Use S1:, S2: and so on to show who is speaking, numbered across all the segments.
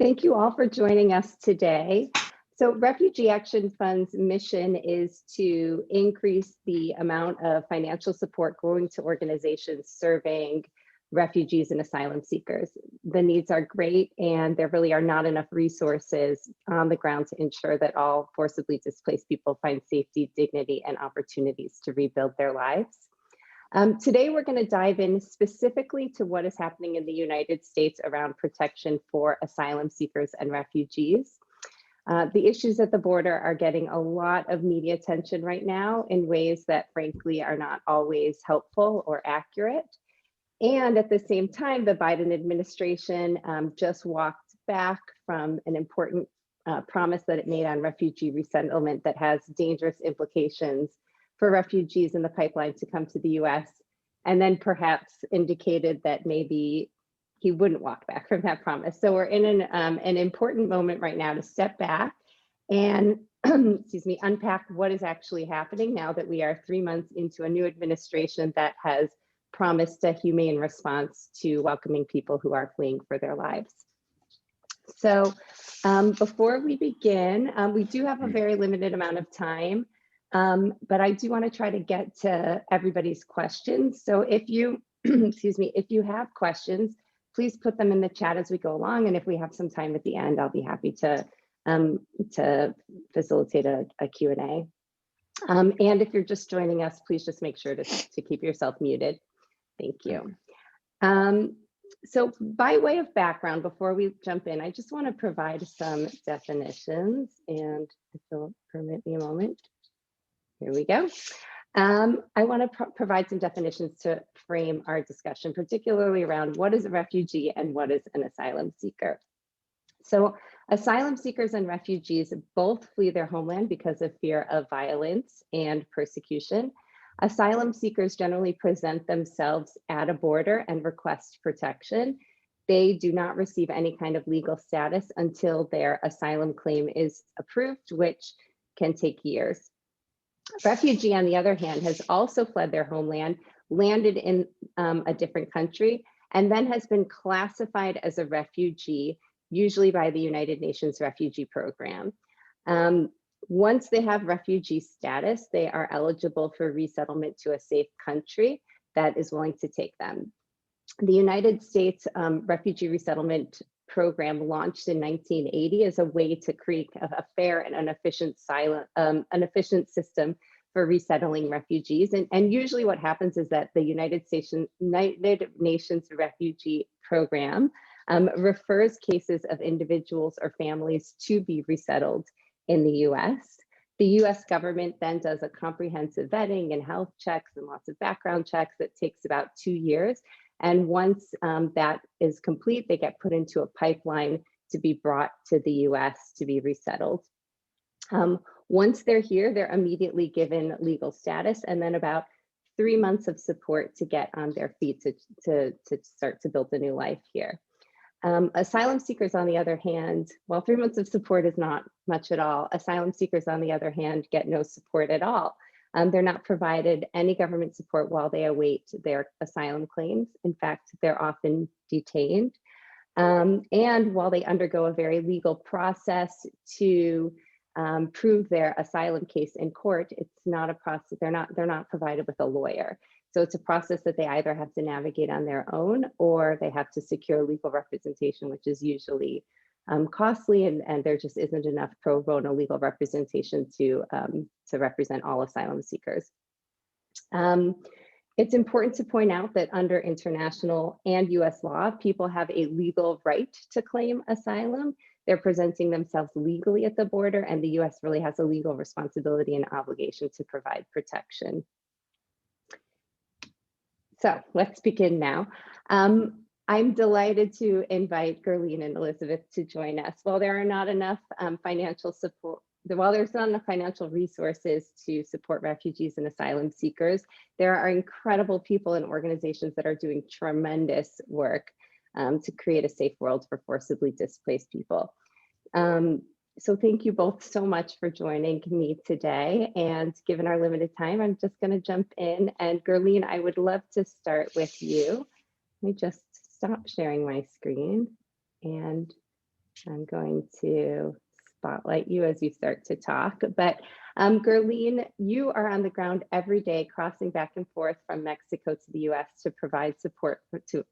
S1: Thank you all for joining us today. So Refugee Action Fund's mission is to increase the amount of financial support going to organizations serving refugees and asylum seekers. The needs are great, and there really are not enough resources on the ground to ensure that all forcibly displaced people find safety, dignity, and opportunities to rebuild their lives. Today, we're going to dive in specifically to what is happening in the United States around protection for asylum seekers and refugees. The issues at the border are getting a lot of media attention right now in ways that frankly are not always helpful or accurate. And at the same time, the Biden administration just walked back from an important promise that it made on refugee resettlement that has dangerous implications for refugees in the pipeline to come to the US, and then perhaps indicated that maybe he wouldn't walk back from that promise. So we're in an important moment right now to step back and excuse me, unpack what is actually happening now that we are 3 months into a new administration that has promised a humane response to welcoming people who are fleeing for their lives. So before we begin, we do have a very limited amount of time. But I do want to try to get to everybody's questions. So if you, excuse me, if you have questions, please put them in the chat as we go along. And if we have some time at the end, I'll be happy to facilitate a Q&A. And if you're just joining us, please just make sure to keep yourself muted. Thank you. So by way of background, before we jump in, I just want to provide some definitions, and if you'll permit me a moment. Here we go. I want to provide some definitions to frame our discussion, particularly around what is a refugee and what is an asylum seeker. So asylum seekers and refugees both flee their homeland because of fear of violence and persecution. Asylum seekers generally present themselves at a border and request protection. They do not receive any kind of legal status until their asylum claim is approved, which can take years. Refugee, on the other hand, has also fled their homeland, landed in a different country, and then has been classified as a refugee, usually by the United Nations Refugee Program. Once they have refugee status, they are eligible for resettlement to a safe country that is willing to take them. The United States Refugee Resettlement Program launched in 1980 as a way to create a fair and an efficient system for resettling refugees. And usually what happens is that the United Nations Refugee Program refers cases of individuals or families to be resettled in the US. The US government then does a comprehensive vetting and health checks and lots of background checks that takes about 2 years. And once that is complete, they get put into a pipeline to be brought to the US to be resettled. Once they're here, they're immediately given legal status and then about 3 months of support to get on their feet to start to build a new life here. Asylum seekers, on the other hand, while 3 months of support is not much at all, asylum seekers, on the other hand, get no support at all. They're not provided any government support while they await their asylum claims. In fact, they're often detained. And while they undergo a very legal process to prove their asylum case in court, it's not a process, they're not provided with a lawyer. So it's a process that they either have to navigate on their own or they have to secure legal representation, which is usually costly, and there just isn't enough pro bono legal representation to represent all asylum seekers. It's important to point out that under international and US law, people have a legal right to claim asylum. They're presenting themselves legally at the border, and the US really has a legal responsibility and obligation to provide protection. So let's begin now. I'm delighted to invite Gerline and Elizabeth to join us. While there are not enough financial support, while there's not enough financial resources to support refugees and asylum seekers, there are incredible people and organizations that are doing tremendous work to create a safe world for forcibly displaced people. So thank you both so much for joining me today. And given our limited time, I'm just going to jump in. And Gerline, I would love to start with you. Let me just stop sharing my screen and I'm going to spotlight you as you start to talk. But Gerline, you are on the ground every day, crossing back and forth from Mexico to the US to provide support to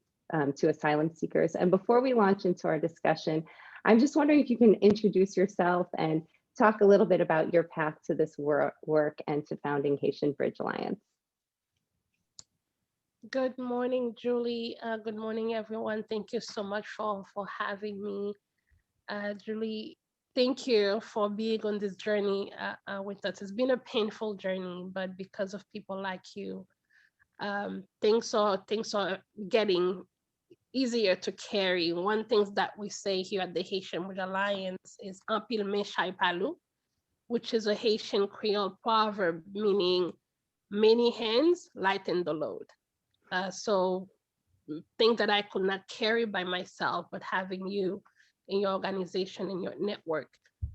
S1: asylum seekers. And before we launch into our discussion, I'm just wondering if you can introduce yourself and talk a little bit about your path to this work and to founding Haitian Bridge Alliance.
S2: Good morning, Julie. Good morning, everyone. Thank you so much for having me. Julie, thank you for being on this journey with us. It's been a painful journey, but because of people like you, things are getting easier to carry. One thing that we say here at the Haitian Bridge Alliance is "Un pile main chay palou," which is a Haitian Creole proverb meaning many hands lighten the load. So things that I could not carry by myself, but having you in your organization, in your network,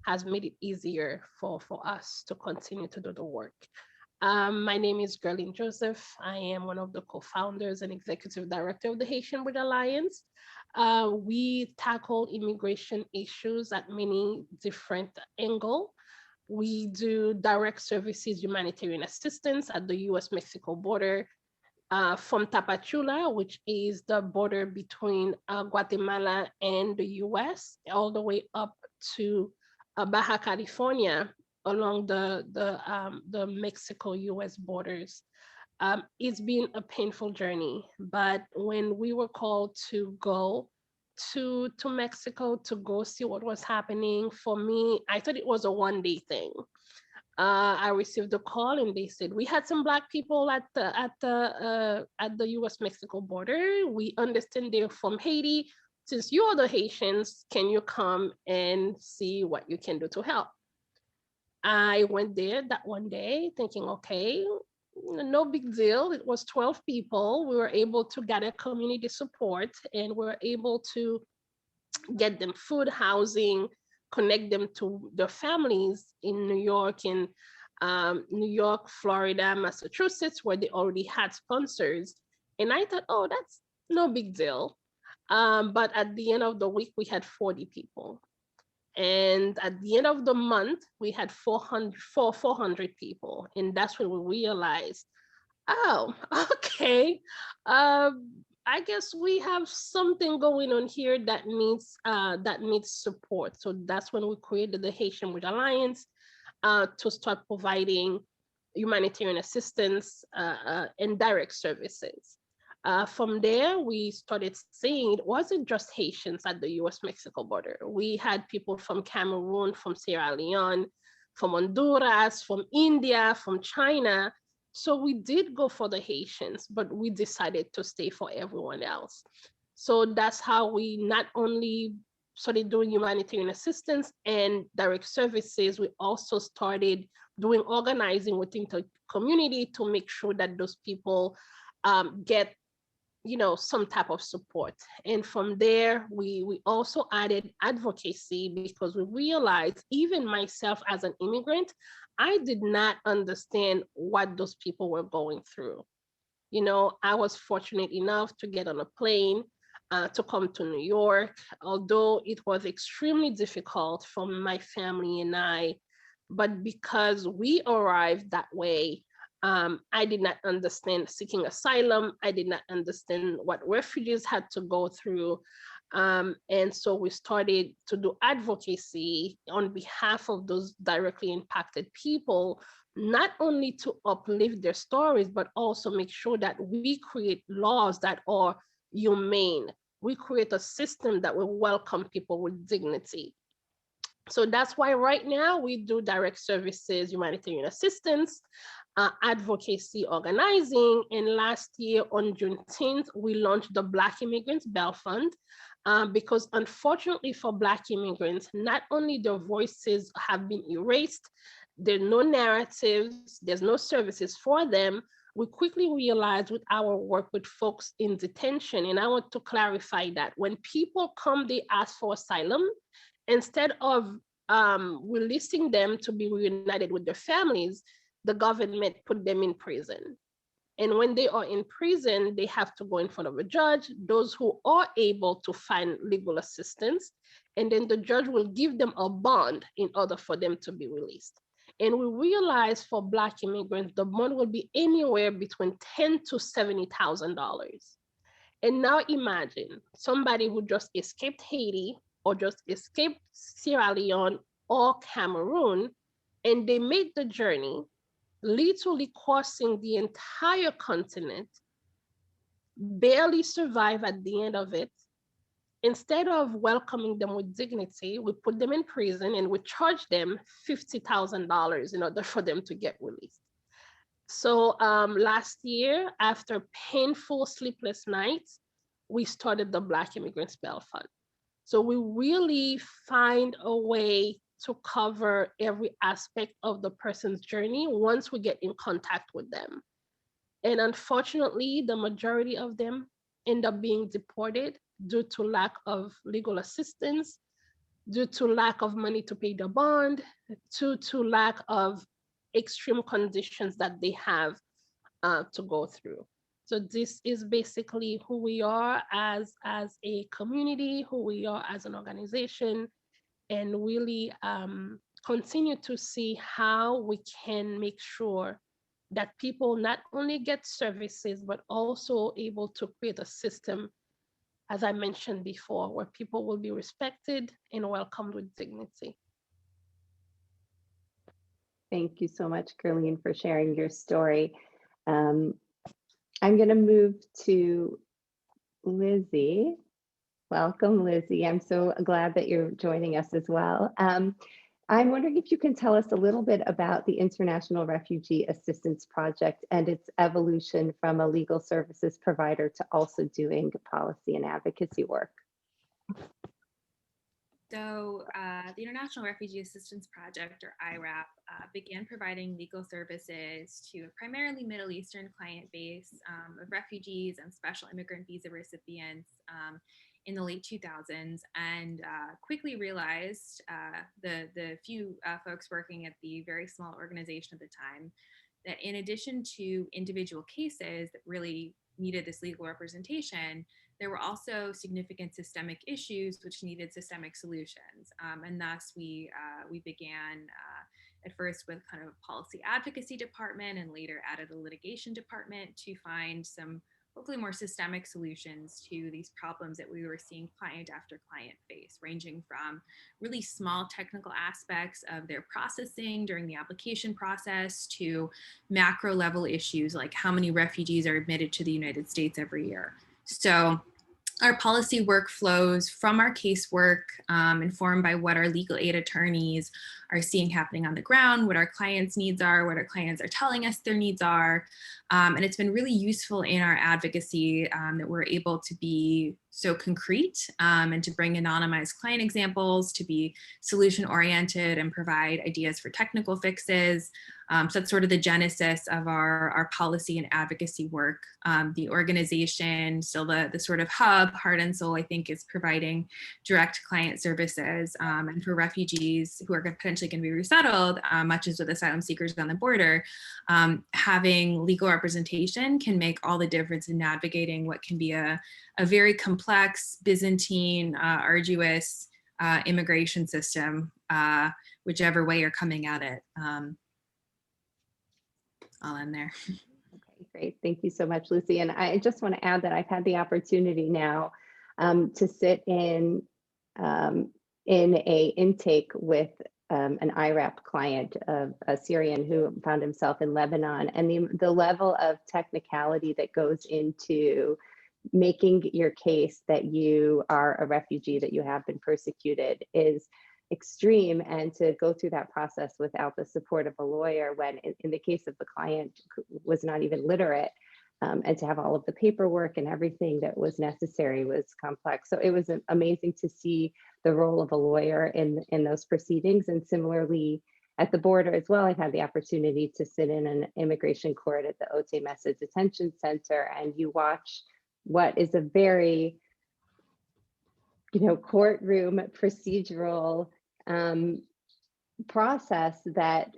S2: has made it easier for us to continue to do the work. My name is Gerline Joseph. I am one of the co-founders and executive director of the Haitian Bridge Alliance. We tackle immigration issues at many different angles. We do direct services, humanitarian assistance at the U.S. Mexico border, from Tapachula, which is the border between Guatemala and the US, all the way up to Baja California along the Mexico-US borders. It's been a painful journey, but when we were called to go to Mexico to go see what was happening, for me, I thought it was a one-day thing. I received a call and they said we had some Black people at the U.S. Mexico border. We understand they're from Haiti. Since you are the Haitians, can you come and see what you can do to help? I went there that one day thinking, okay, no big deal. It was 12 people. We were able to gather community support and we were able to get them food, housing, connect them to their families in New York, Florida, Massachusetts, where they already had sponsors. And I thought, oh, that's no big deal. But at the end of the week, we had 40 people. And at the end of the month, we had 400 people. And that's when we realized, oh, okay. I guess we have something going on here that needs support. So that's when we created the Haitian Bridge Alliance to start providing humanitarian assistance and direct services. From there, we started seeing it wasn't just Haitians at the US Mexico border. We had people from Cameroon, from Sierra Leone, from Honduras, from India, from China. So we did go for the Haitians, but we decided to stay for everyone else. So that's how we not only started doing humanitarian assistance and direct services, we also started doing organizing within the community to make sure that those people get some type of support. And from there we also added advocacy because we realized, even myself as an immigrant, I did not understand what those people were going through. I was fortunate enough to get on a plane to come to New York, although it was extremely difficult for my family and I. But because we arrived that way, I did not understand seeking asylum. I did not understand what refugees had to go through. And so we started to do advocacy on behalf of those directly impacted people, not only to uplift their stories, but also make sure that we create laws that are humane. We create a system that will welcome people with dignity. So that's why right now we do direct services, humanitarian assistance, advocacy organizing. And last year on Juneteenth, we launched the Black Immigrants Bail Fund because unfortunately for Black immigrants, not only their voices have been erased, there are no narratives, there's no services for them. We quickly realized with our work with folks in detention, and I want to clarify that when people come, they ask for asylum, instead of releasing them to be reunited with their families, the government put them in prison. And when they are in prison, they have to go in front of a judge, those who are able to find legal assistance, and then the judge will give them a bond in order for them to be released. And we realize for Black immigrants, the bond will be anywhere between $10,000 to $70,000. And now imagine somebody who just escaped Haiti or just escaped Sierra Leone or Cameroon, and they made the journey, literally crossing the entire continent, barely survive at the end of it. Instead of welcoming them with dignity, we put them in prison and we charge them $50,000 in order for them to get released. So last year, after painful sleepless nights, we started the Black Immigrants Bail Fund. So we really find a way to cover every aspect of the person's journey once we get in contact with them. And unfortunately, the majority of them end up being deported due to lack of legal assistance, due to lack of money to pay the bond, due to lack of extreme conditions that they have to go through. So this is basically who we are as a community, who we are as an organization, and really continue to see how we can make sure that people not only get services, but also able to create a system, as I mentioned before, where people will be respected and welcomed with dignity.
S1: Thank you so much, Carleen, for sharing your story. I'm going to move to Lizzie. Welcome, Lizzie. I'm so glad that you're joining us as well. I'm wondering if you can tell us a little bit about the International Refugee Assistance Project and its evolution from a legal services provider to also doing policy and advocacy work.
S3: So the International Refugee Assistance Project, or IRAP, began providing legal services to a primarily Middle Eastern client base of refugees and special immigrant visa recipients in the late 2000s, and quickly realized, the few folks working at the very small organization at the time, that in addition to individual cases that really needed this legal representation, there were also significant systemic issues which needed systemic solutions. And thus we began at first with kind of a policy advocacy department, and later added a litigation department to find some hopefully more systemic solutions to these problems that we were seeing client after client face, ranging from really small technical aspects of their processing during the application process to macro level issues like how many refugees are admitted to the United States every year. So our policy work flows from our casework, informed by what our legal aid attorneys are seeing happening on the ground, what our clients' needs are, what our clients are telling us their needs are. And it's been really useful in our advocacy that we're able to be so concrete and to bring anonymized client examples, to be solution oriented and provide ideas for technical fixes. So that's sort of the genesis of our policy and advocacy work. The organization, still the sort of hub, heart and soul, I think, is providing direct client services. And for refugees who are potentially going to be resettled, much as with asylum seekers on the border, having legal representation can make all the difference in navigating what can be a very complex, Byzantine, arduous immigration system, whichever way you're coming at it. I'll end there.
S1: Okay, great. Thank you so much, Lucy. And I just want to add that I've had the opportunity now to sit in a intake with an IRAP client of a Syrian who found himself in Lebanon, and the level of technicality that goes into making your case that you are a refugee, that you have been persecuted, is extreme. And to go through that process without the support of a lawyer, when in the case of the client was not even literate, and to have all of the paperwork and everything that was necessary was complex. So it was amazing to see the role of a lawyer in those proceedings. And similarly, at the border as well, I've had the opportunity to sit in an immigration court at the Otay Mesa Detention Center, and you watch what is a very, courtroom procedural process that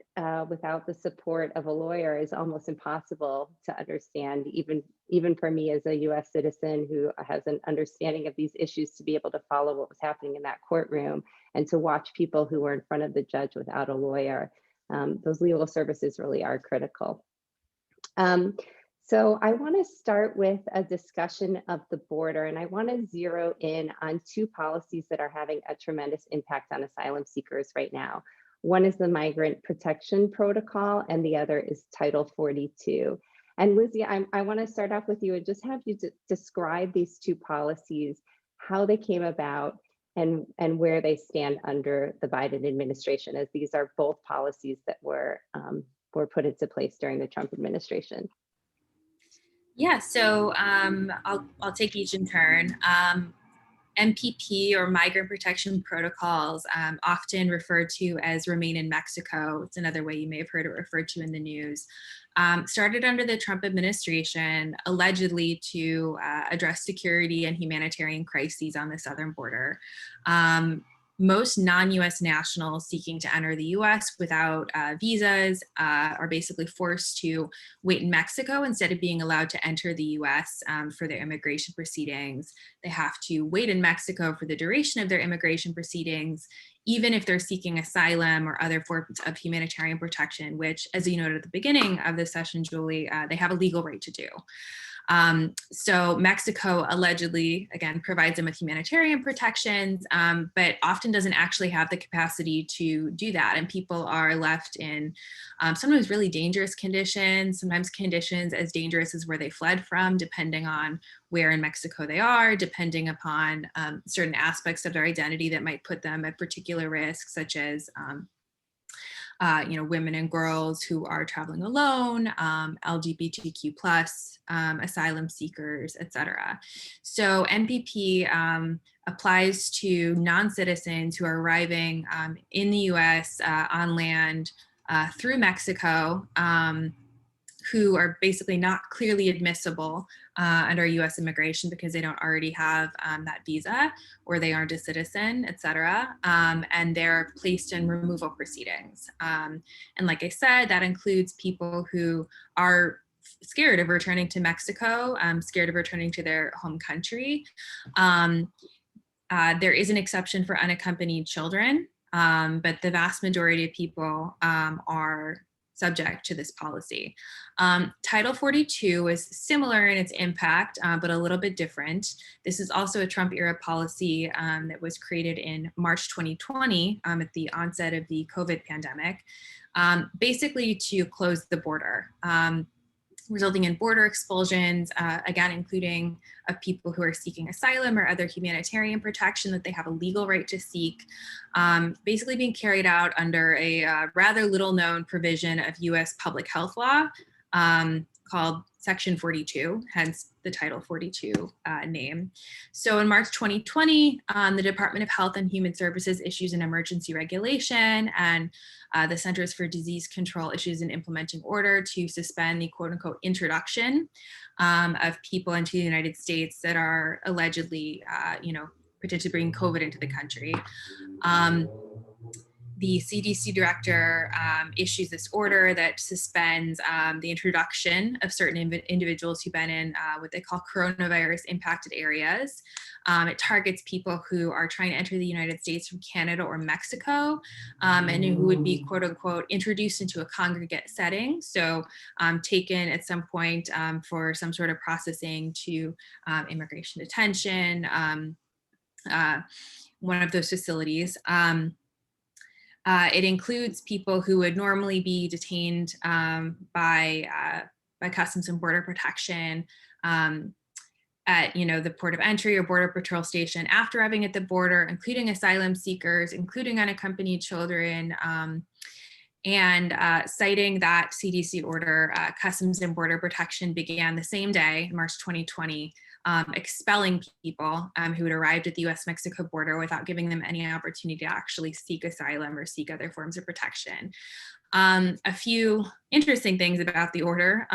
S1: without the support of a lawyer is almost impossible to understand, even for me as a U.S. citizen who has an understanding of these issues, to be able to follow what was happening in that courtroom and to watch people who were in front of the judge without a lawyer. Those legal services really are critical. So I want to start with a discussion of the border, and I want to zero in on two policies that are having a tremendous impact on asylum seekers right now. One is the Migrant Protection Protocol, and the other is Title 42. And Lizzie, I want to start off with you and just have you describe these two policies, how they came about, and where they stand under the Biden administration, as these are both policies that were put into place during the Trump administration.
S3: Yeah, so I'll take each in turn. MPP, or Migrant Protection Protocols, often referred to as Remain in Mexico. It's another way you may have heard it referred to in the news. Started under the Trump administration, allegedly to address security and humanitarian crises on the southern border. Most non-US nationals seeking to enter the US without visas are basically forced to wait in Mexico instead of being allowed to enter the US for their immigration proceedings. They have to wait in Mexico for the duration of their immigration proceedings, even if they're seeking asylum or other forms of humanitarian protection, which, as you noted at the beginning of this session, Julie, they have a legal right to do. So Mexico allegedly, again, provides them with humanitarian protections, but often doesn't actually have the capacity to do that. And people are left in sometimes really dangerous conditions, sometimes conditions as dangerous as where they fled from, depending on where in Mexico they are, depending upon certain aspects of their identity that might put them at particular risk, such as women and girls who are traveling alone, LGBTQ plus, asylum seekers, etc. So MPP applies to non-citizens who are arriving in the US on land through Mexico, who are basically not clearly admissible under US immigration because they don't already have that visa, or they aren't a citizen, et cetera, and they're placed in removal proceedings. And like I said, that includes people who are scared of returning to Mexico, scared of returning to their home country. There is an exception for unaccompanied children, but the vast majority of people are subject to this policy. Title 42 is similar in its impact, but a little bit different. This is also a Trump era policy that was created in March 2020 at the onset of the COVID pandemic, basically to close the border, resulting in border expulsions, again, including of people who are seeking asylum or other humanitarian protection that they have a legal right to seek, basically being carried out under a rather little known provision of US public health law called Section 42, hence the Title 42 name. So in March 2020, the Department of Health and Human Services issues an emergency regulation, and the Centers for Disease Control issues an implementing order to suspend the quote unquote introduction of people into the United States that are allegedly, potentially bringing COVID into the country. The CDC director issues this order that suspends the introduction of certain individuals who've been in what they call coronavirus impacted areas. It targets people who are trying to enter the United States from Canada or Mexico, and who would be quote unquote introduced into a congregate setting. So taken at some point for some sort of processing to immigration detention, one of those facilities. It includes people who would normally be detained by Customs and Border Protection at the port of entry or Border Patrol station after arriving at the border, including asylum seekers, including unaccompanied children, and citing that CDC order, Customs and Border Protection began the same day, March 2020, expelling people who had arrived at the U.S. Mexico border without giving them any opportunity to actually seek asylum or seek other forms of protection. A few interesting things about the order.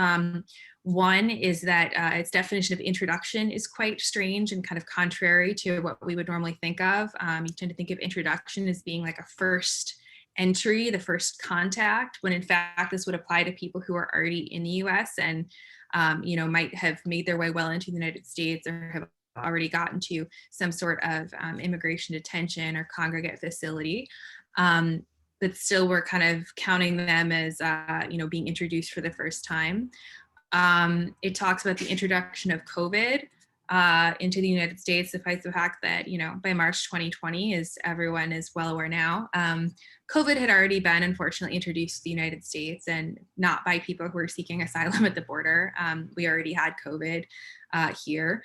S3: One is that its definition of introduction is quite strange and kind of contrary to what we would normally think of. You tend to think of introduction as being like a first entry, the first contact, when in fact this would apply to people who are already in the U.S. and might have made their way well into the United States or have already gotten to some sort of immigration detention or congregate facility. But still we're kind of counting them as, being introduced for the first time. It talks about the introduction of COVID into the United States, despite the fact that, by March 2020, as everyone is well aware now, COVID had already been unfortunately introduced to the United States, and not by people who were seeking asylum at the border. We already had COVID here.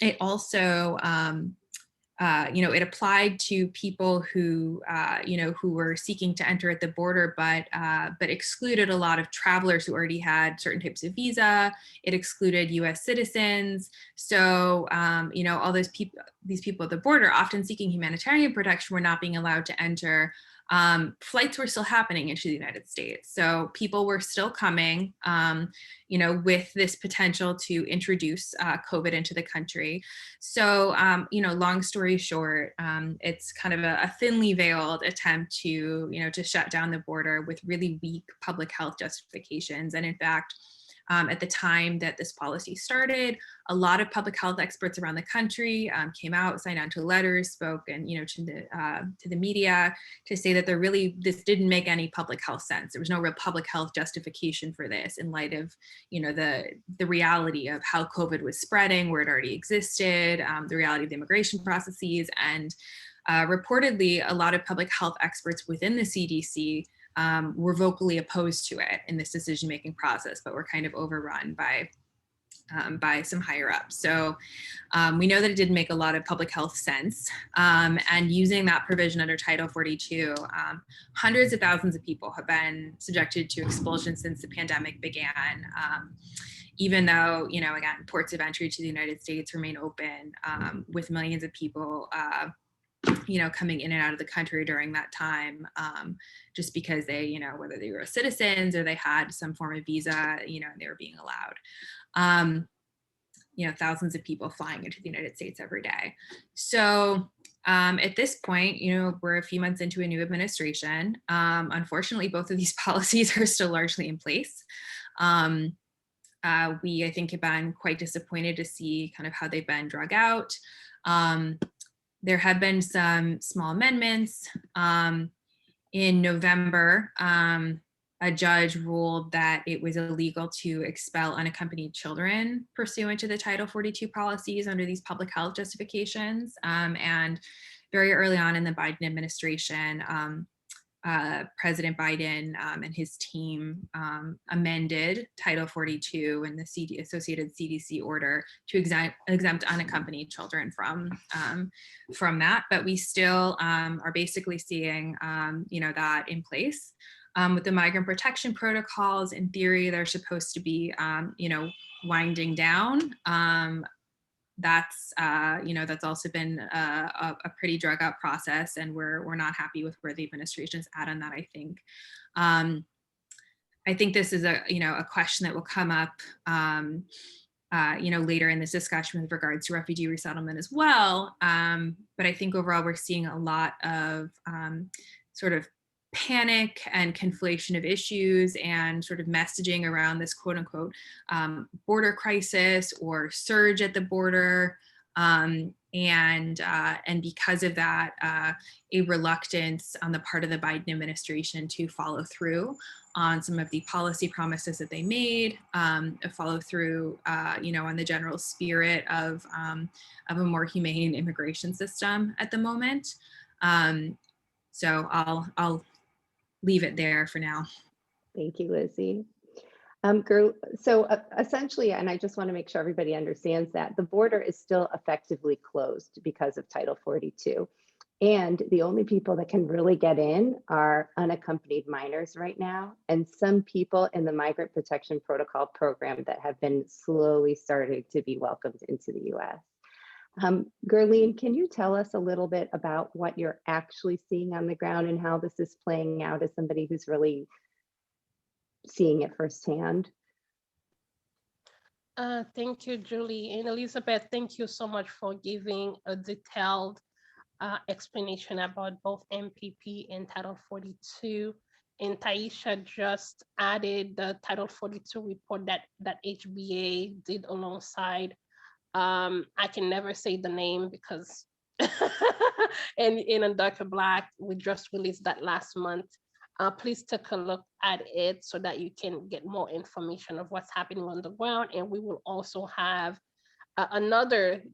S3: It also, it applied to people who, who were seeking to enter at the border, but excluded a lot of travelers who already had certain types of visa. It excluded U.S. citizens. So, all these people at the border, often seeking humanitarian protection, were not being allowed to enter. Flights were still happening into the United States. So people were still coming, with this potential to introduce COVID into the country. So, long story short, it's kind of a thinly veiled attempt to, to shut down the border with really weak public health justifications. And in fact, at the time that this policy started, a lot of public health experts around the country came out, signed on to letters, spoke, and to the media to say that this didn't make any public health sense. There was no real public health justification for this in light of the reality of how COVID was spreading, where it already existed, the reality of the immigration processes, and reportedly a lot of public health experts within the CDC were vocally opposed to it in this decision-making process, but were kind of overrun by some higher ups. So we know that it didn't make a lot of public health sense. And using that provision under Title 42, hundreds of thousands of people have been subjected to expulsion since the pandemic began. Even though, again, ports of entry to the United States remain open, with millions of people coming in and out of the country during that time, just because they, whether they were citizens or they had some form of visa, they were being allowed. Thousands of people flying into the United States every day. So at this point, we're a few months into a new administration. Unfortunately, both of these policies are still largely in place. We, I think, have been quite disappointed to see kind of how they've been drug out. There have been some small amendments. In November, a judge ruled that it was illegal to expel unaccompanied children pursuant to the Title 42 policies under these public health justifications. And very early on in the Biden administration, President Biden and his team amended Title 42 and the associated CDC order to exempt unaccompanied children from that. But we still are basically seeing, that in place. With the migrant protection protocols, in theory, they're supposed to be, winding down. That's also been a pretty drug out process, and we're not happy with where the administration's at on that. I think this is a question that will come up later in this discussion with regards to refugee resettlement as well. But I think overall we're seeing a lot of sort of panic and conflation of issues and sort of messaging around this quote unquote border crisis or surge at the border. And because of that, a reluctance on the part of the Biden administration to follow through on some of the policy promises that they made, a follow through, on the general spirit of a more humane immigration system at the moment. So I'll leave it there for now.
S1: Thank you, Lizzie. Essentially, and I just want to make sure everybody understands that the border is still effectively closed because of Title 42. And the only people that can really get in are unaccompanied minors right now, and some people in the Migrant Protection Protocol program that have been slowly starting to be welcomed into the US. Gurleen, can you tell us a little bit about what you're actually seeing on the ground and how this is playing out as somebody who's really seeing it firsthand?
S2: Thank you, Julie. And Elizabeth, thank you so much for giving a detailed explanation about both MPP and Title 42. And Taisha just added the Title 42 report that HBA did alongside. I can never say the name because and in a darker black, we just released that last month. Please take a look at it so that you can get more information of what's happening on the ground. And we will also have another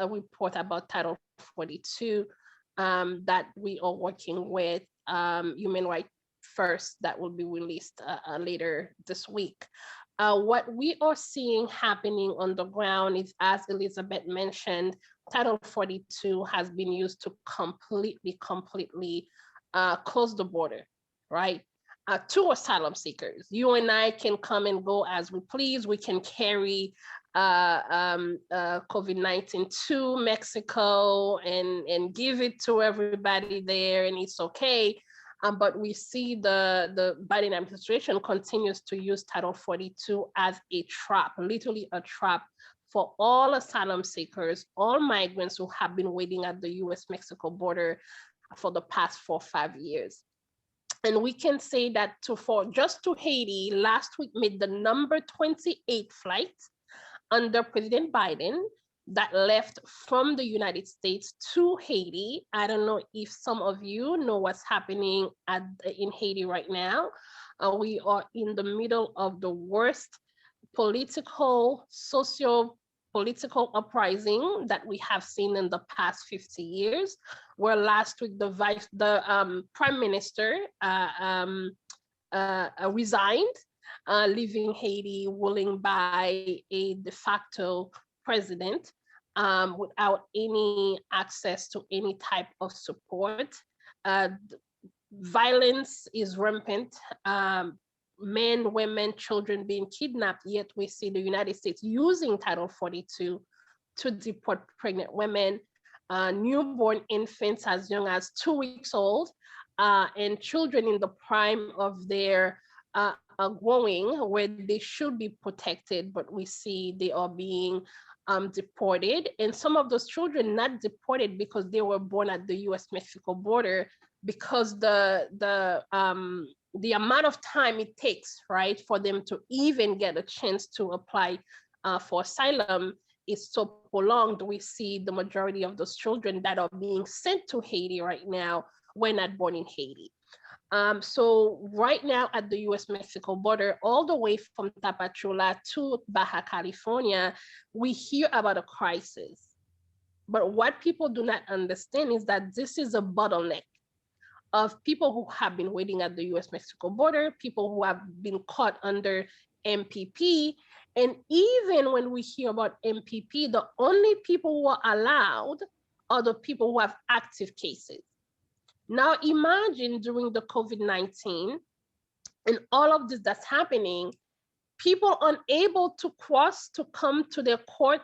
S2: report about Title 42 that we are working with Human Rights First that will be released later this week. What we are seeing happening on the ground is, as Elizabeth mentioned, Title 42 has been used to completely close the border, right? To asylum seekers. You and I can come and go as we please. We can carry COVID-19 to Mexico and give it to everybody there, and it's okay. But we see the Biden administration continues to use Title 42 as a trap, literally a trap for all asylum seekers, all migrants who have been waiting at the U.S. Mexico border for the past 4 or 5 years. And we can say that just to Haiti, last week made the number 28 flight under President Biden that left from the United States to Haiti. I don't know if some of you know what's happening in Haiti right now. We are in the middle of the worst socio-political uprising that we have seen in the past 50 years, where last week the prime minister resigned, leaving Haiti ruling by a de facto president without any access to any type of support. Violence is rampant. Men, women, children being kidnapped, yet we see the United States using Title 42 to deport pregnant women, newborn infants as young as 2 weeks old, and children in the prime of their growing, where they should be protected, but we see they are being deported. And some of those children not deported because they were born at the U.S. Mexico border, because the amount of time it takes, right, for them to even get a chance to apply for asylum is so prolonged. We see the majority of those children that are being sent to Haiti right now were not born in Haiti. So right now at the U.S. Mexico border, all the way from Tapachula to Baja California, we hear about a crisis. But what people do not understand is that this is a bottleneck of people who have been waiting at the U.S. Mexico border, people who have been caught under MPP. And even when we hear about MPP, the only people who are allowed are the people who have active cases. Now imagine during the COVID-19 and all of this that's happening, people unable to cross to come to their court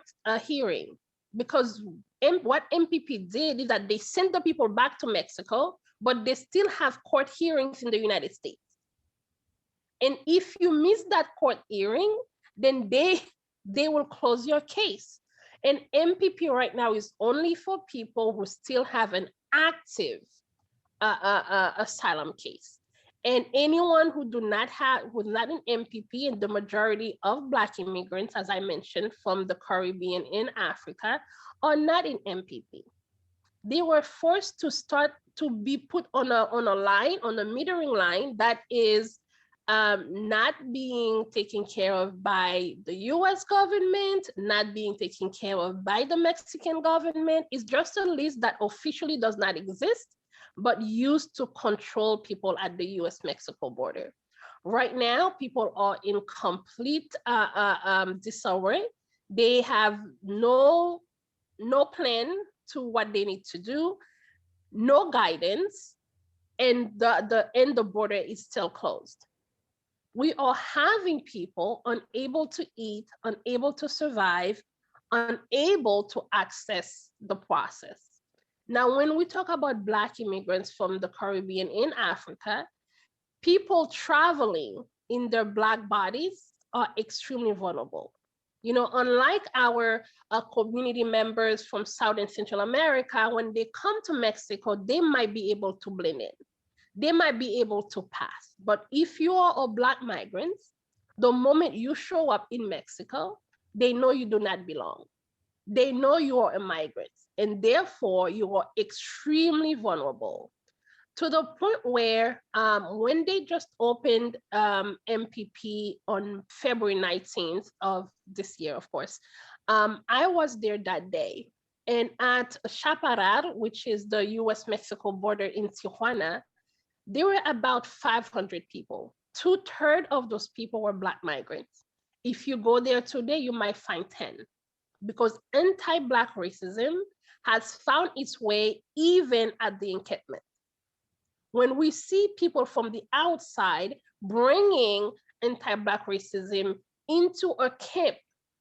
S2: hearing, because what MPP did is that they sent the people back to Mexico, but they still have court hearings in the United States. And if you miss that court hearing, then they will close your case. And MPP right now is only for people who still have an active asylum case. And anyone who who's not an MPP, and the majority of Black immigrants, as I mentioned, from the Caribbean and Africa, are not in MPP. They were forced to start to be put on a metering line that is not being taken care of by the US government, not being taken care of by the Mexican government. It's just a list that officially does not exist, but used to control people at the US Mexico border. Right now, people are in complete disarray. They have no plan to what they need to do, no guidance, and the border is still closed. We are having people unable to eat, unable to survive, unable to access the process. Now, when we talk about Black immigrants from the Caribbean in Africa, people traveling in their Black bodies are extremely vulnerable. You know, unlike our community members from South and Central America, when they come to Mexico, they might be able to blend in. They might be able to pass. But if you are a Black migrant, the moment you show up in Mexico, they know you do not belong. They know you are a migrant, and therefore you are extremely vulnerable, to the point where when they just opened MPP on February 19th of this year, of course, I was there that day. And at Chaparral, which is the U.S. Mexico border in Tijuana, there were about 500 people. 2/3 of those people were Black migrants. If you go there today, you might find 10, because anti-Black racism has found its way even at the encampment. When we see people from the outside bringing anti-Black racism into a camp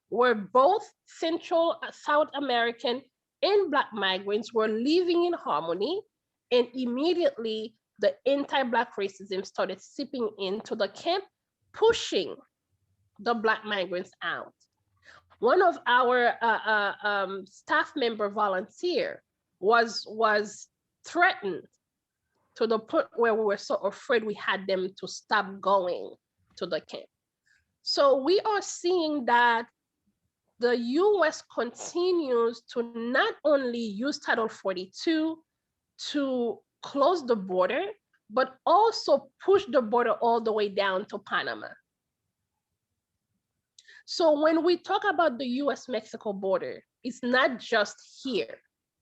S2: where both Central South American and Black migrants were living in harmony, and immediately the anti-Black racism started seeping into the camp, pushing the Black migrants out. One of our staff member volunteer was threatened to the point where we were so afraid we had them to stop going to the camp. So we are seeing that the US continues to not only use Title 42 to close the border, but also push the border all the way down to Panama. So when we talk about the US Mexico border, it's not just here.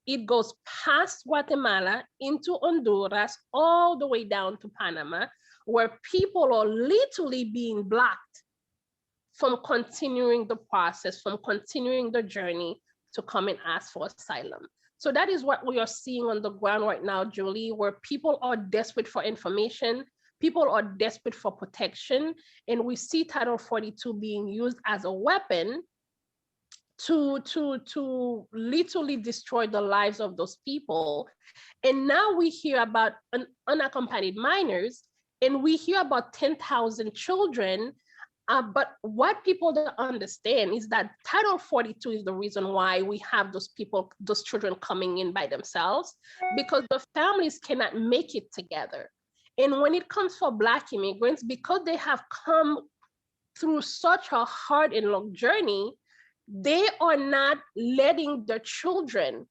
S2: It goes past Guatemala into Honduras, all the way down to Panama, where people are literally being blocked from continuing the process, from continuing the journey to come and ask for asylum. So that is what we are seeing on the ground right now, Julie, where people are desperate for information, people are desperate for protection, and we see Title 42 being used as a weapon to literally destroy the lives of those people. And now we hear about unaccompanied minors, and we hear about 10,000 children. But what people don't understand is that Title 42 is the reason why we have those people, those children coming in by themselves, because the families cannot make it together. And when it comes for Black immigrants, because they have come through such a hard and long journey, they are not letting their children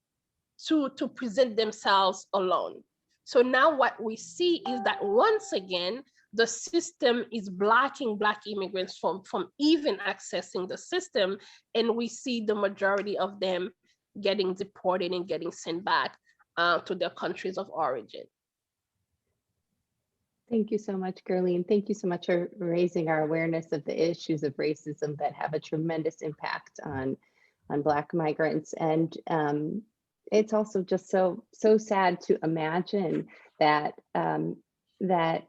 S2: to present themselves alone. So now what we see is that once again, the system is blocking Black immigrants from even accessing the system, and we see the majority of them getting deported and getting sent back to their countries of origin.
S1: Thank you so much, Gerline. Thank you so much for raising our awareness of the issues of racism that have a tremendous impact on Black migrants. And it's also just so sad to imagine that that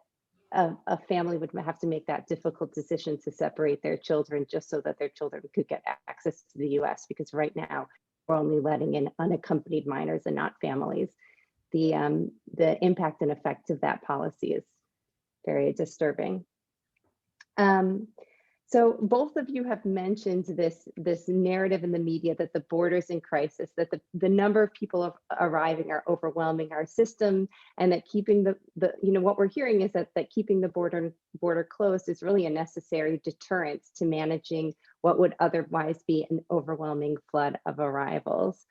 S1: a family would have to make that difficult decision to separate their children just so that their children could get access to the U.S. Because right now we're only letting in unaccompanied minors and not families. The impact and effect of that policy is very disturbing. So both of you have mentioned this narrative in the media that the border's in crisis, that the number of people arriving are overwhelming our system, and that keeping the what we're hearing is that keeping the border closed is really a necessary deterrent to managing what would otherwise be an overwhelming flood of arrivals.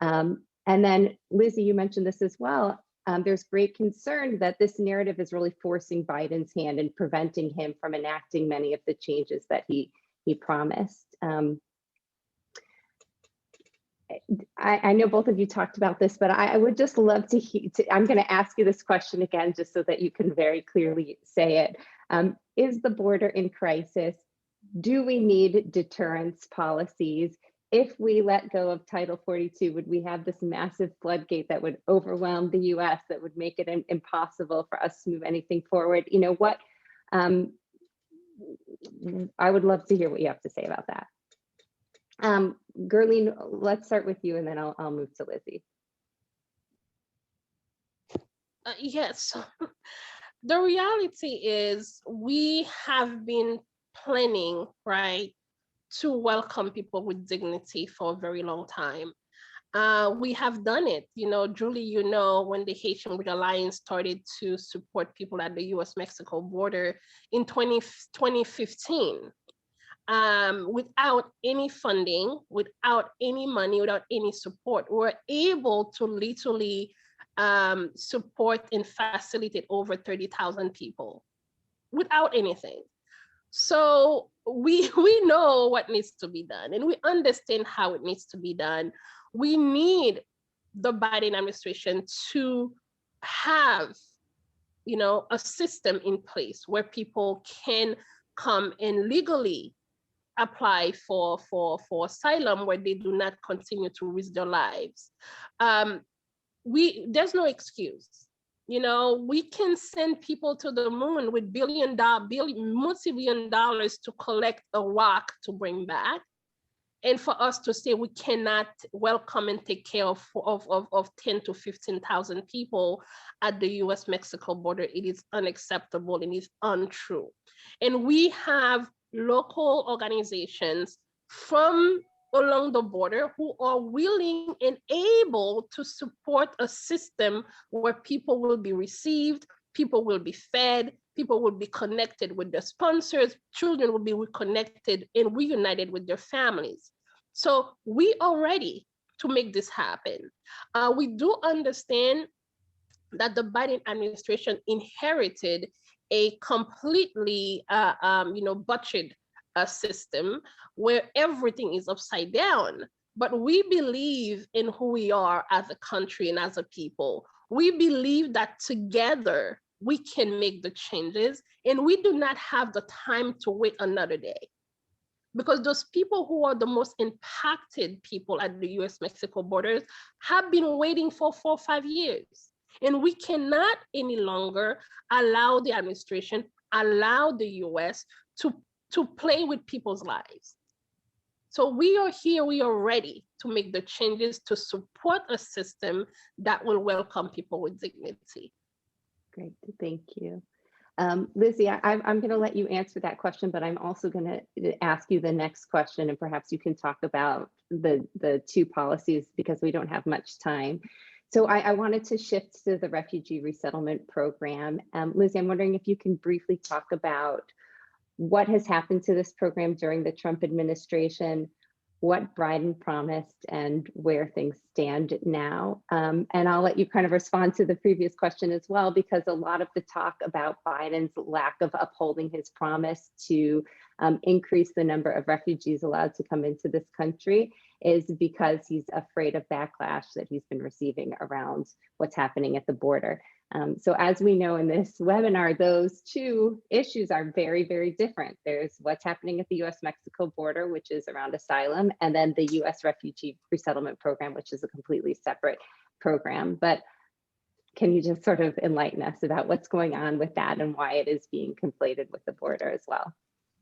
S1: And then Lizzie, you mentioned this as well. There's great concern that this narrative is really forcing Biden's hand and preventing him from enacting many of the changes that he promised. I know both of you talked about this, but I would just love to hear, I'm going to ask you this question again, just so that you can very clearly say it. Is the border in crisis? Do we need deterrence policies? If we let go of Title 42, would we have this massive floodgate that would overwhelm the US, that would make it impossible for us to move anything forward? You know what? I would love to hear what you have to say about that. Gerline, let's start with you, and then I'll move to Lizzie.
S2: Yes, the reality is we have been planning, right, to welcome people with dignity for a very long time. We have done it. Julie, when the Haitian Women Alliance started to support people at the U.S. Mexico border in 2015, without any funding, without any money, without any support, we're able to literally support and facilitate over 30,000 people without anything. So we know what needs to be done, and we understand how it needs to be done. We need the Biden administration to have, a system in place where people can come and legally apply for asylum, where they do not continue to risk their lives. There's no excuse. We can send people to the moon with multi-billion dollars to collect a rock to bring back. And for us to say we cannot welcome and take care of 10 to 15,000 people at the U.S. Mexico border, it is unacceptable and is untrue. And we have local organizations from along the border who are willing and able to support a system where people will be received, people will be fed, people will be connected with their sponsors, children will be reconnected and reunited with their families. So we are ready to make this happen. We do understand that the Biden administration inherited a completely butchered system where everything is upside down. But we believe in who we are as a country and as a people. We believe that together we can make the changes, and we do not have the time to wait another day. Because those people who are the most impacted people at the U.S. Mexico borders have been waiting for 4 or 5 years. And we cannot any longer allow the administration, allow the U.S. to play with people's lives. So we are here, we are ready to make the changes to support a system that will welcome people with dignity.
S1: Great, thank you. Lizzie, I'm going to let you answer that question, but I'm also going to ask you the next question, and perhaps you can talk about the two policies because we don't have much time. So I wanted to shift to the refugee resettlement program. Lizzie, I'm wondering if you can briefly talk about what has happened to this program during the Trump administration, what Biden promised, and where things stand now. And I'll let you kind of respond to the previous question as well, because a lot of the talk about Biden's lack of upholding his promise to increase the number of refugees allowed to come into this country is because he's afraid of backlash that he's been receiving around what's happening at the border. So as we know in this webinar, those two issues are very, very different. There's what's happening at the U.S. Mexico border, which is around asylum, and then the U.S. Refugee Resettlement Program, which is a completely separate program. But can you just sort of enlighten us about what's going on with that and why it is being conflated with the border as well?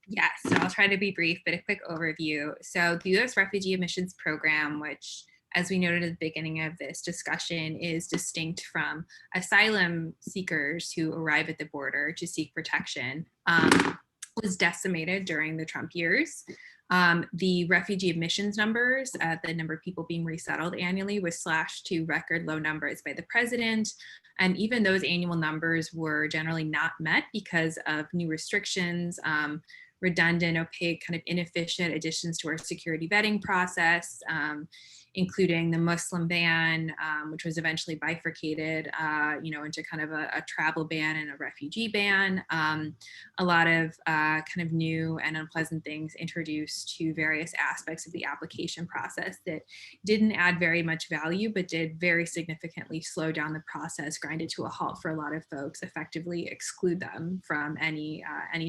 S3: Yes, so I'll try to be brief, but a quick overview. So the U.S. Refugee Admissions Program, which, as we noted at the beginning of this discussion, is distinct from asylum seekers who arrive at the border to seek protection, was decimated during the Trump years. The refugee admissions numbers, the number of people being resettled annually, was slashed to record low numbers by the president. And even those annual numbers were generally not met because of new restrictions, redundant, opaque, kind of inefficient additions to our security vetting process, including the Muslim ban, which was eventually bifurcated, into kind of a travel ban and a refugee ban. A lot of kind of new and unpleasant things introduced to various aspects of the application process that didn't add very much value, but did very significantly slow down the process, grind it to a halt for a lot of folks, effectively exclude them from any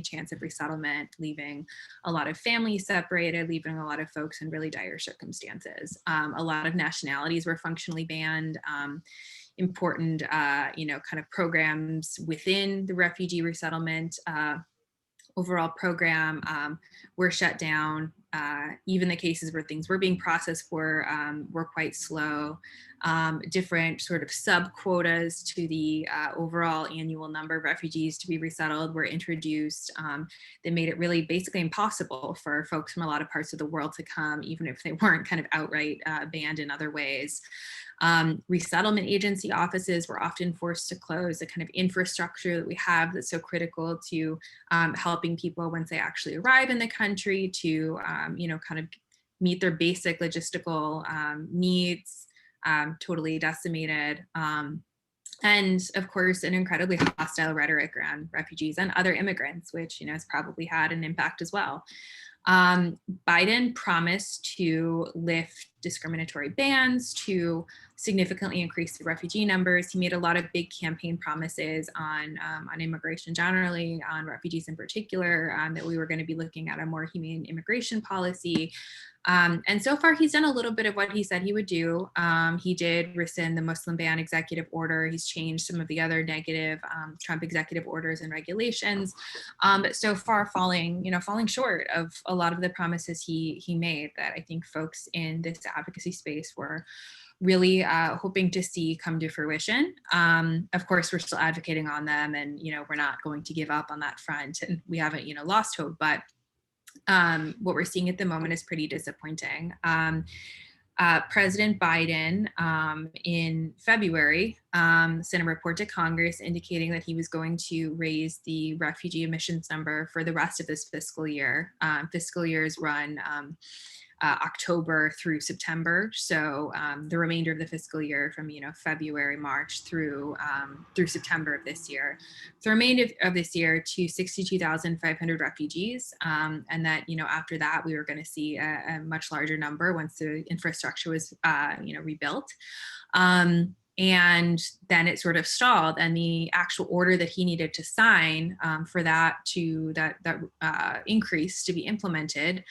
S3: chance of resettlement, leaving a lot of families separated, leaving a lot of folks in really dire circumstances. A lot of nationalities were functionally banned. Important, kind of programs within the refugee resettlement overall program were shut down. even the cases where things were being processed were quite slow. Different sort of sub-quotas to the overall annual number of refugees to be resettled were introduced. That made it really basically impossible for folks from a lot of parts of the world to come, even if they weren't kind of outright banned in other ways. Resettlement agency offices were often forced to close. The kind of infrastructure that we have that's so critical to helping people once they actually arrive in the country to, kind of meet their basic logistical needs, totally decimated. And of course, an incredibly hostile rhetoric around refugees and other immigrants, which, has probably had an impact as well. Biden promised to lift discriminatory bans, to significantly increase the refugee numbers. He made a lot of big campaign promises on immigration generally, on refugees in particular, that we were going to be looking at a more humane immigration policy. And so far, he's done a little bit of what he said he would do. He did rescind the Muslim ban executive order. He's changed some of the other negative Trump executive orders and regulations, but so far falling short of a lot of the promises he made that I think folks in this advocacy space were really hoping to see come to fruition. Of course, we're still advocating on them, and we're not going to give up on that front, and we haven't lost hope, but what we're seeing at the moment is pretty disappointing. President Biden in February sent a report to Congress indicating that he was going to raise the refugee admissions number for the rest of this fiscal year. Fiscal years run October through September, so the remainder of the fiscal year from February, March through September of this year. The remainder of this year to 62,500 refugees, and that after that we were going to see a much larger number once the infrastructure was rebuilt. And then it sort of stalled, and the actual order that he needed to sign for that increase to be implemented,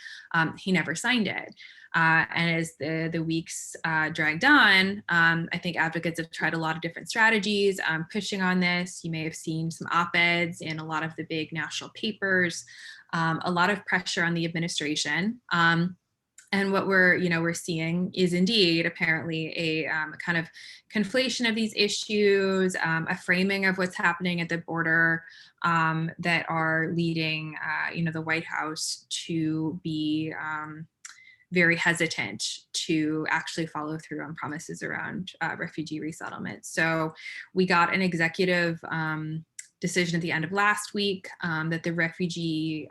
S3: he never signed it. And as the weeks dragged on, I think advocates have tried a lot of different strategies pushing on this. You may have seen some op-eds in a lot of the big national papers, a lot of pressure on the administration. And what we're seeing is indeed apparently a kind of conflation of these issues, a framing of what's happening at the border that are leading, the White House to be very hesitant to actually follow through on promises around refugee resettlement. So we got an executive decision at the end of last week that the refugee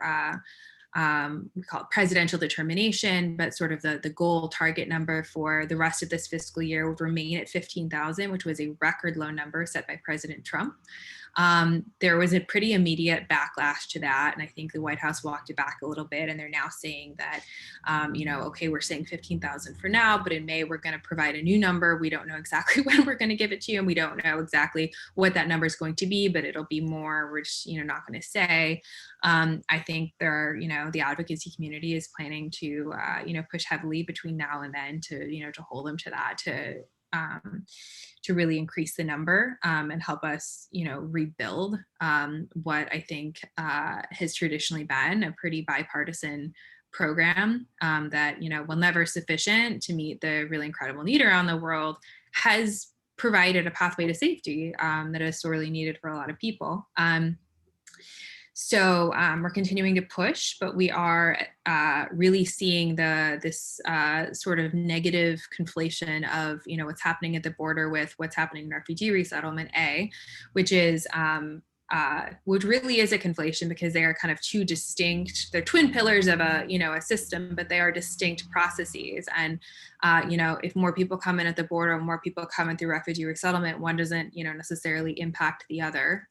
S3: we call it presidential determination, but sort of the goal target number for the rest of this fiscal year would remain at 15,000, which was a record low number set by President Trump. There was a pretty immediate backlash to that, and I think the White House walked it back a little bit, and they're now saying that, okay, we're saying 15,000 for now, but in May we're going to provide a new number. We don't know exactly when we're going to give it to you, and we don't know exactly what that number is going to be, but it'll be more. We're just, not going to say. I think the advocacy community is planning to, push heavily between now and then to hold them to that, to really increase the number and help us, rebuild what I think has traditionally been a pretty bipartisan program that, while never sufficient to meet the really incredible need around the world, has provided a pathway to safety that is sorely needed for a lot of people. So we're continuing to push, but we are really seeing this sort of negative conflation of what's happening at the border with what's happening in refugee resettlement, which really is a conflation because they are kind of two distinct. They're twin pillars of a system, but they are distinct processes. And if more people come in at the border, more people come in through refugee resettlement, one doesn't necessarily impact the other.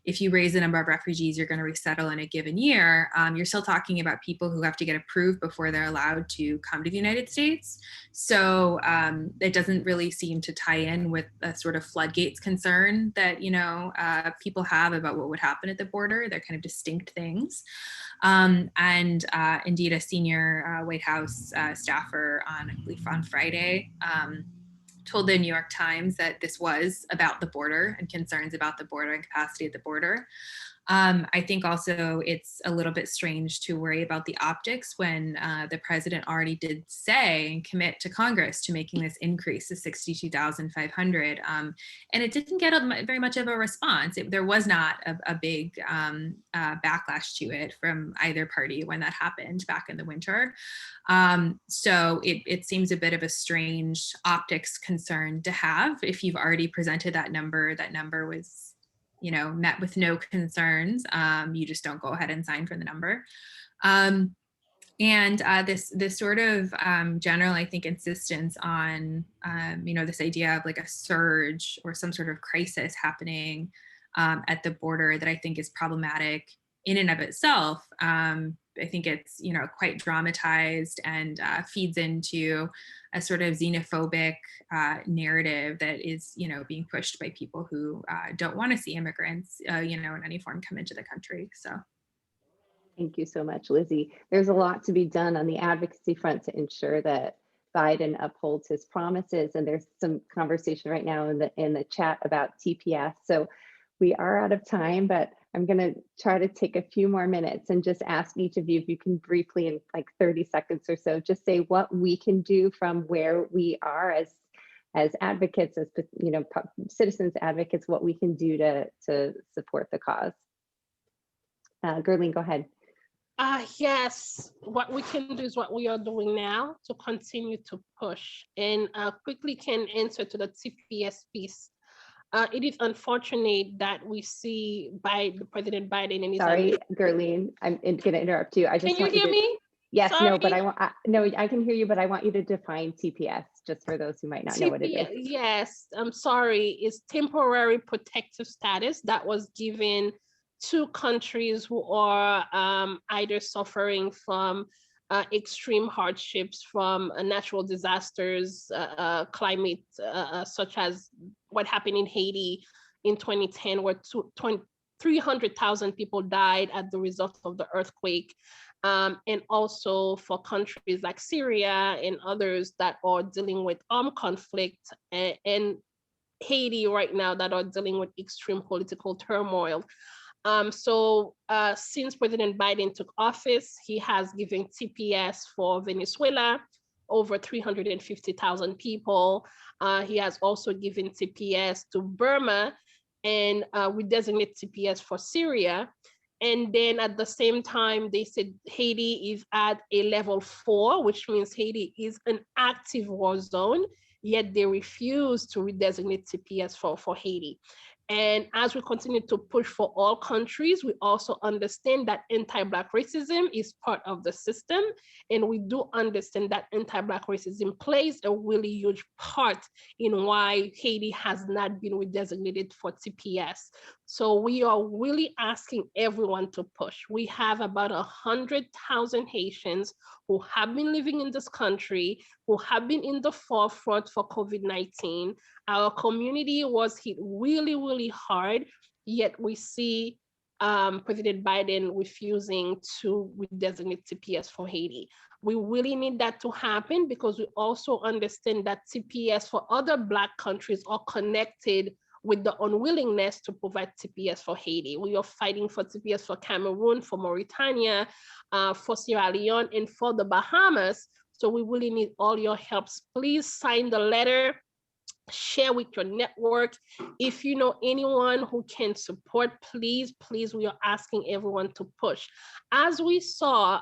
S3: If you raise the number of refugees you're going to resettle in a given year, you're still talking about people who have to get approved before they're allowed to come to the United States. So it doesn't really seem to tie in with a sort of floodgates concern that, people have about what would happen at the border. They're kind of distinct things. And indeed, a senior White House staffer on Friday told the New York Times that this was about the border and concerns about the border and capacity at the border. I think also it's a little bit strange to worry about the optics when the president already did say and commit to Congress to making this increase to 62,500. And it didn't get very much of a response. There was not a big backlash to it from either party when that happened back in the winter. So it seems a bit of a strange optics concern to have. If you've already presented that number was, you know, met with no concerns. You just don't go ahead and sign for the number. This sort of general, I think, insistence on, you know, this idea of like a surge or some sort of crisis happening at the border that I think is problematic in and of itself. I think it's, you know, quite dramatized and feeds into a sort of xenophobic narrative that is, you know, being pushed by people who don't want to see immigrants, you know, in any form come into the country. So.
S1: Thank you so much, Lizzie. There's a lot to be done on the advocacy front to ensure that Biden upholds his promises. And there's some conversation right now in the chat about TPS. So we are out of time, but I'm going to try to take a few more minutes and just ask each of you if you can briefly, in like 30 seconds or so, just say what we can do from where we are as advocates, as, you know, citizens advocates, what we can do to support the cause. Gerline, go ahead.
S2: Yes, what we can do is what we are doing now to continue to push, and quickly can answer to the TPS piece. It is unfortunate that we see by President Biden and his.
S1: Sorry, Gerline, I'm going to interrupt you. I just
S2: can you hear me?
S1: Yes,
S2: Sorry.
S1: no, but I can hear you, but I want you to define TPS just for those who might not know what it is.
S2: Yes, I'm sorry. It's temporary protective status that was given to countries who are either suffering from extreme hardships from natural disasters, climate, such as what happened in Haiti in 2010, where 300,000 people died as the result of the earthquake. And also for countries like Syria and others that are dealing with armed conflict, and Haiti right now that are dealing with extreme political turmoil. Since President Biden took office, he has given TPS for Venezuela, over 350,000 people. He has also given TPS to Burma, and we designate TPS for Syria. And then at the same time, they said Haiti is at a level 4, which means Haiti is an active war zone, yet they refuse to redesignate TPS for Haiti. And as we continue to push for all countries, we also understand that anti-Black racism is part of the system. And we do understand that anti-Black racism plays a really huge part in why Haiti has not been redesignated for TPS. So we are really asking everyone to push. We have about 100,000 Haitians who have been living in this country, who have been in the forefront for COVID-19. Our community was hit really, really hard, yet we see President Biden refusing to redesignate TPS for Haiti. We really need that to happen because we also understand that TPS for other Black countries are connected with the unwillingness to provide TPS for Haiti. We are fighting for TPS for Cameroon, for Mauritania, for Sierra Leone, and for the Bahamas. So we really need all your helps. Please sign the letter, share with your network. If you know anyone who can support, please, we are asking everyone to push. As we saw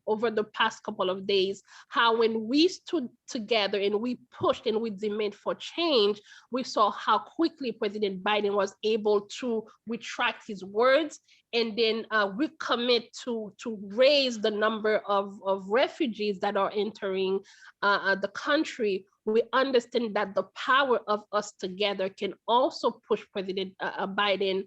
S2: over the past couple of days, how when we stood together and we pushed and we demand for change, we saw how quickly President Biden was able to retract his words and then recommit to raise the number of refugees that are entering the country. We understand that the power of us together can also push President Biden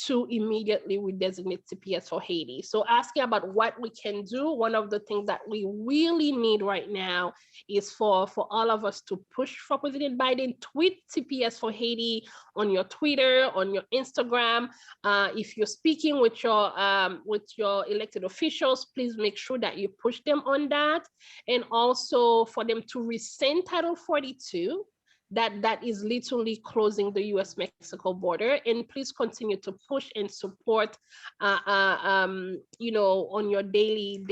S2: to immediately redesignate TPS for Haiti. So asking about what we can do, one of the things that we really need right now is for all of us to push for President Biden. Tweet TPS for Haiti on your Twitter, on your Instagram. If you're speaking with your elected officials, please make sure that you push them on that. And also for them to rescind Title 42, that is literally closing the U.S. Mexico border. And please continue to push and support, you know, on your daily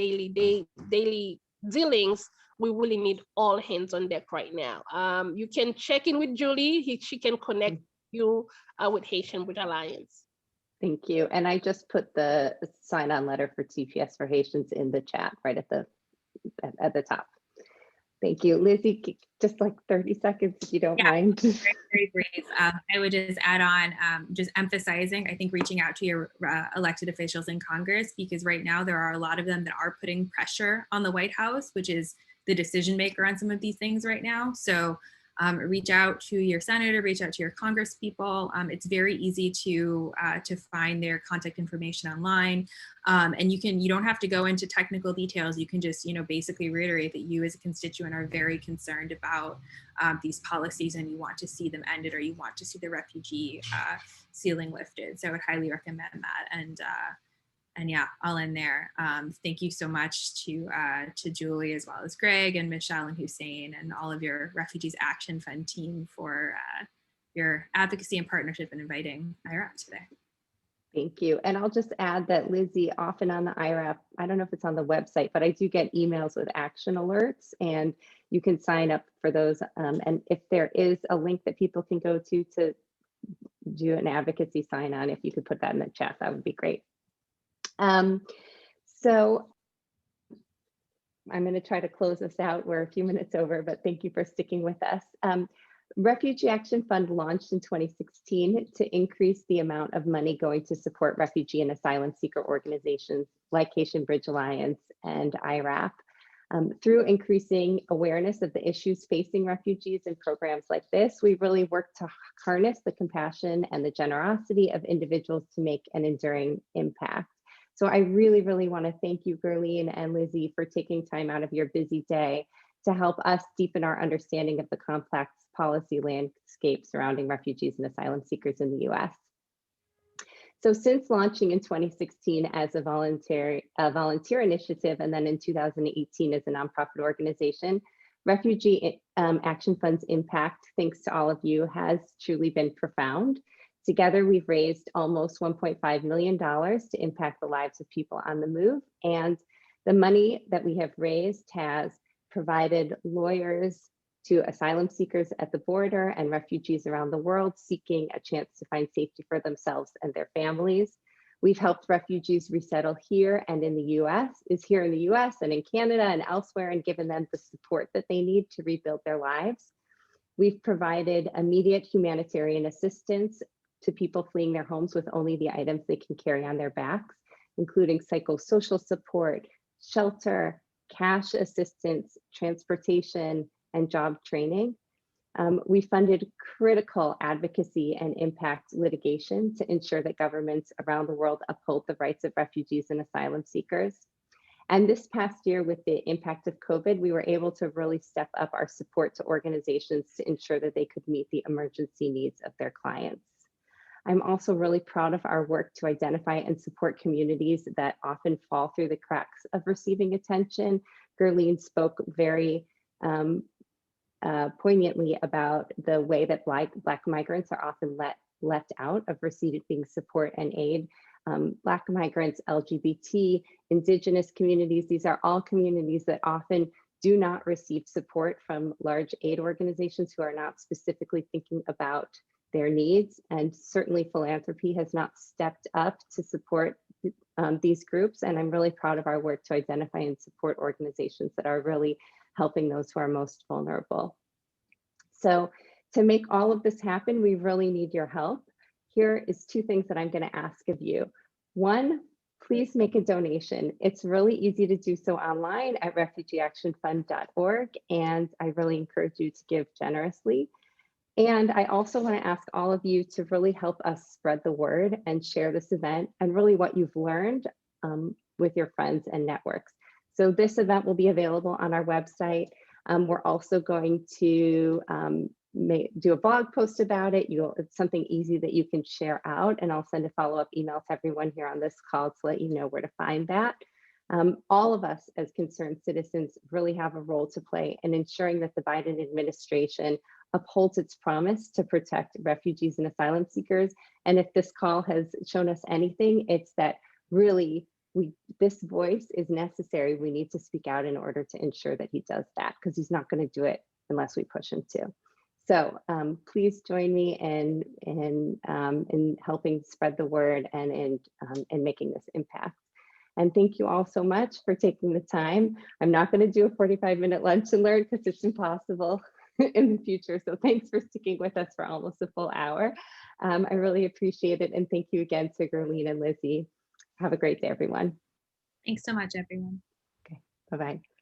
S2: dealings. We really need all hands on deck right now. You can check in with Julie. She can connect you with Haitian Bridge Alliance.
S1: Thank you. And I just put the sign-on letter for TPS for Haitians in the chat right at the top. Thank you. Lizzie, just like 30 seconds, if you don't mind.
S3: Very brief. I would just add on, just emphasizing, I think, reaching out to your elected officials in Congress, because right now there are a lot of them that are putting pressure on the White House, which is the decision maker on some of these things right now. So reach out to your senator, reach out to your Congress people. It's very easy to find their contact information online. And you don't have to go into technical details. You can just, basically reiterate that you as a constituent are very concerned about these policies and you want to see them ended, or you want to see the refugee ceiling lifted. So I would highly recommend that. And yeah, I'll end there. Thank you so much to Julie, as well as Greg and Michelle and Hussein and all of your Refugees Action Fund team for your advocacy and partnership in inviting IRAP today.
S1: Thank you. And I'll just add that Lizzie, often on the IRAP, I don't know if it's on the website, but I do get emails with action alerts, and you can sign up for those. And if there is a link that people can go to do an advocacy sign on, if you could put that in the chat, that would be great. So I'm going to try to close this out. We're a few minutes over, but thank you for sticking with us. Refugee Action Fund launched in 2016 to increase the amount of money going to support refugee and asylum seeker organizations like Haitian Bridge Alliance and IRAP. Through increasing awareness of the issues facing refugees and programs like this, we really work to harness the compassion and the generosity of individuals to make an enduring impact. So I really, really want to thank you, Gerline and Lizzie, for taking time out of your busy day to help us deepen our understanding of the complex policy landscape surrounding refugees and asylum seekers in the U.S. So since launching in 2016 as a volunteer initiative, and then in 2018 as a nonprofit organization, Refugee Action Fund's impact, thanks to all of you, has truly been profound. Together, we've raised almost $1.5 million to impact the lives of people on the move. And the money that we have raised has provided lawyers to asylum seekers at the border and refugees around the world seeking a chance to find safety for themselves and their families. We've helped refugees resettle here and in the US, and in Canada and elsewhere, and given them the support that they need to rebuild their lives. We've provided immediate humanitarian assistance to people fleeing their homes with only the items they can carry on their backs, including psychosocial support, shelter, cash assistance, transportation, and job training. We funded critical advocacy and impact litigation to ensure that governments around the world uphold the rights of refugees and asylum seekers. And this past year, with the impact of COVID, we were able to really step up our support to organizations to ensure that they could meet the emergency needs of their clients. I'm also really proud of our work to identify and support communities that often fall through the cracks of receiving attention. Gerline spoke very poignantly about the way that Black migrants are often left out of receiving support and aid. Black migrants, LGBT, Indigenous communities, these are all communities that often do not receive support from large aid organizations who are not specifically thinking about their needs. And certainly philanthropy has not stepped up to support these groups. And I'm really proud of our work to identify and support organizations that are really helping those who are most vulnerable. So to make all of this happen, we really need your help. Here is two things that I'm going to ask of you. One, please make a donation. It's really easy to do so online at refugeeactionfund.org, and I really encourage you to give generously. And I also want to ask all of you to really help us spread the word and share this event and really what you've learned with your friends and networks. So this event will be available on our website. We're also going to do a blog post about it. It's something easy that you can share out, and I'll send a follow-up email to everyone here on this call to let you know where to find that. All of us as concerned citizens really have a role to play in ensuring that the Biden administration upholds its promise to protect refugees and asylum seekers. And if this call has shown us anything, it's that really this voice is necessary. We need to speak out in order to ensure that he does that, because he's not going to do it unless we push him to. So please join me in helping spread the word and in making this impact. And thank you all so much for taking the time. I'm not going to do a 45-minute lunch and learn because it's impossible in the future. So thanks for sticking with us for almost a full hour. I really appreciate it. And thank you again to Gerlene and Lizzie. Have a great day, everyone.
S3: Thanks so much, everyone.
S1: Okay, bye-bye.